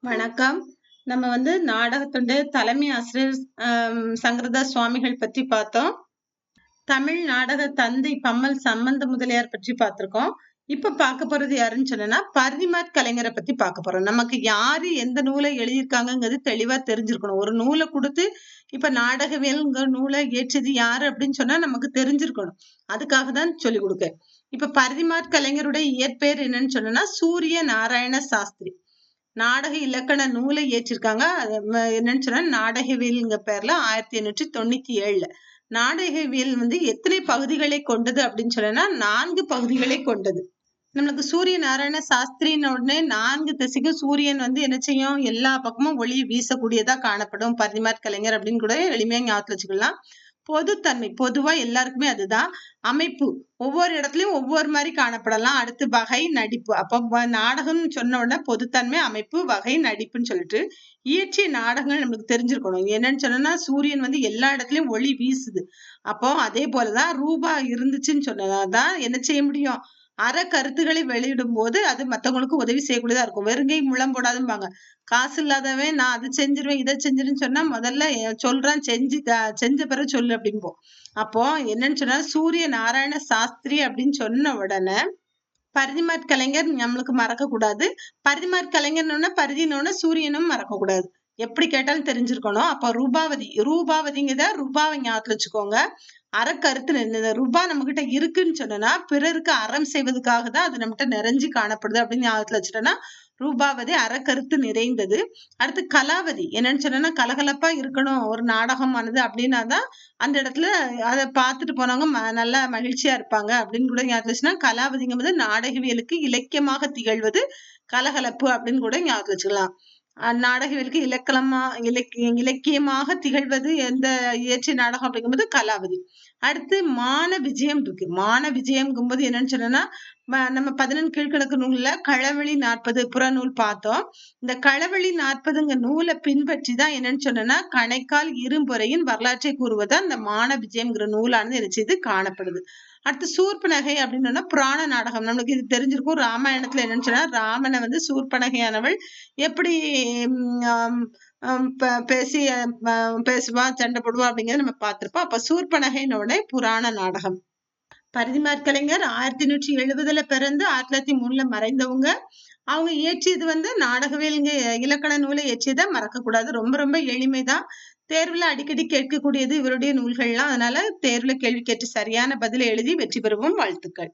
வணக்கம். நம்ம நாடகத்துடைய தலைமை ஆசிரியர் சங்கரதாஸ் சுவாமிகள் பத்தி பார்த்தோம். தமிழ் நாடக தந்தை பம்மல் சம்பந்த முதலியார் பற்றி பார்த்திருக்கோம். இப்ப பார்க்க போறது யாருன்னு சொன்னேன்னா, பரிதிமாற் கலைஞரை பத்தி பார்க்க போறோம். நமக்கு யாரு எந்த நூலை எழுதியிருக்காங்கங்கிறது தெளிவா தெரிஞ்சிருக்கணும். ஒரு நூல குடுத்து, இப்ப நாடகவியல்ங்கிற நூலை இயற்றியது யாரு அப்படின்னு சொன்னா நமக்கு தெரிஞ்சிருக்கணும். அதுக்காக தான் சொல்லிக் குடுக்கேன். இப்ப பரிதிமாற் கலைஞருடைய இயற்பெயர் என்னன்னு சொன்னேன்னா, சூரிய நாராயண சாஸ்திரி. நாடக இலக்கண நூலை இயற்றிருக்காங்க. அது என்னன்னு சொன்னா நாடகவியல்ங்கிற பேர்ல 1897ல. நாடகவியல் எத்தனை பகுதிகளை கொண்டது அப்படின்னு சொன்னா 4 பகுதிகளை கொண்டது. நம்மளுக்கு சூரிய நாராயண சாஸ்திரின்ன உடனே 4 திசைக்கும் சூரியன் என்ன செய்யும்? எல்லா பக்கமும் ஒளி வீசக்கூடியதா காணப்படும். பரிதிமாற் கலைஞர் அப்படின்னு கூட எளிமையா ஞாபகத்துல வச்சுக்கலாம். பொதுத்தன்மை. பொதுவா எல்லாருக்குமே அதுதான். அமைப்பு. ஒவ்வொரு இடத்துலயும் ஒவ்வொரு மாரி காணப்படலாம். அடுத்து வகை, நடிப்பு. அப்ப நாடகம்னு சொன்ன உடனே பொதுத்தன்மை, அமைப்பு, வகை, நடிப்புன்னு சொல்லிட்டு, இயற்றிய நாடகங்கள் நம்மளுக்கு தெரிஞ்சிருக்கணும். என்னன்னு சொன்னோம்னா, சூரியன் எல்லா இடத்துலயும் ஒளி வீசுது. அப்போ அதே போல தான் ரூபா இருந்துச்சுன்னு சொன்னா தான் என்ன செய்ய முடியும்? கருத்துக்களை வெளியிடும்போது, அது மத்தவங்களுக்கு உதவி செய்யக்கூடியதா இருக்கும். வெறுங்கை முழம் போடாதும்பாங்க. காசு இல்லாதவன் நான் அது செஞ்சுருவேன், இத செஞ்சுருவேன்னு சொன்னா, முதல்ல சொல்றான் செஞ்ச பிறகு சொல்லு அப்படிம்போம். அப்போ என்னன்னு சொன்னா, சூரிய நாராயண சாஸ்திரி அப்படின்னு சொன்ன உடனே, பரிதிமாற் கலைஞர் நம்மளுக்கு மறக்கக்கூடாது. பரிதிமாற் கலைஞர்னோன, பரிதினோன சூரியனும் மறக்கக்கூடாது. எப்படி கேட்டாலும் தெரிஞ்சிருக்கணும். அப்ப ரூபாவதி. ரூபாவதிங்கிறத ரூபாவ ஞாபகத்துல வச்சுக்கோங்க. அறக்கருத்து இந்த ரூபா நம்மகிட்ட இருக்குன்னு சொன்னோம்னா, பிறருக்கு அறம் செய்வதற்காக தான் அது நம்மகிட்ட நிறைஞ்சு காணப்படுது அப்படின்னு ஞாபகத்துல வச்சுட்டோம்னா, ரூபாவதி அறக்கருத்து நிறைந்தது. அடுத்து கலாவதி. என்னன்னு சொன்னோம்னா, கலகலப்பா இருக்கணும் ஒரு நாடகமானது அப்படின்னா தான், அந்த இடத்துல அத பார்த்துட்டு போனவங்க நல்லா மகிழ்ச்சியா இருப்பாங்க அப்படின்னு கூட ஞாபகத்துல வச்சுன்னா, கலாவதிங்கும்போது நாடகவியலுக்கு இலக்கியமாக திகழ்வது கலகலப்பு அப்படின்னு கூட ஞாபகத்துல வச்சுக்கலாம். நாடகவியலுக்கு இலக்கியமாக திகழ்வது எந்த இயற்றிய நாடகம் அப்படிங்கும்போது கலாவதி. அடுத்து மான விஜயம் இருக்கு. மான விஜயம்ங்கும்போது என்னன்னு சொன்னோம்னா, நம்ம 11 கீழ்க்கணக்கு நூல்ல களவழி 40 புறநூல் பார்த்தோம். இந்த களவழி 40ங்க நூலை பின்பற்றி தான் என்னன்னு சொன்னோம்னா, கணைக்கால் இரும்பொறையின் வரலாற்றை கூறுவதா இந்த மான விஜயம்ங்கிற நூலானது என்ன செய்து காணப்படுது. அடுத்து சூர்ப்பனகை அப்படின்னு புராண நாடகம். நம்மளுக்கு இது தெரிஞ்சிருக்கும். ராமாயணத்துல என்னன்னு சொன்னா, ராமனை சூர்ப்பனகையானவள் எப்படி ம், ஆம், பேசி பேசுவா, சண்டை போடுவா அப்படிங்கறத நம்ம பார்த்திருப்போம். அப்ப சூர்ப்பனகையினோட புராண நாடகம். பரிதிமாற் கலைஞர் 1870ல பிறந்து 1903ல மறைந்தவங்க. அவங்க இயற்றியது நாடகவியல் இலக்கண நூலை இயற்றியதை மறக்க கூடாது. ரொம்ப ரொம்ப எளிமைதான். தேர்வுல அடிக்கடி கேட்கக்கூடியது இவருடைய நூல்கள்லாம். அதனால தேர்வுல கேள்வி கேட்டு சரியான பதிலை எழுதி வெற்றி பெறுவோம். வாழ்த்துக்கள்.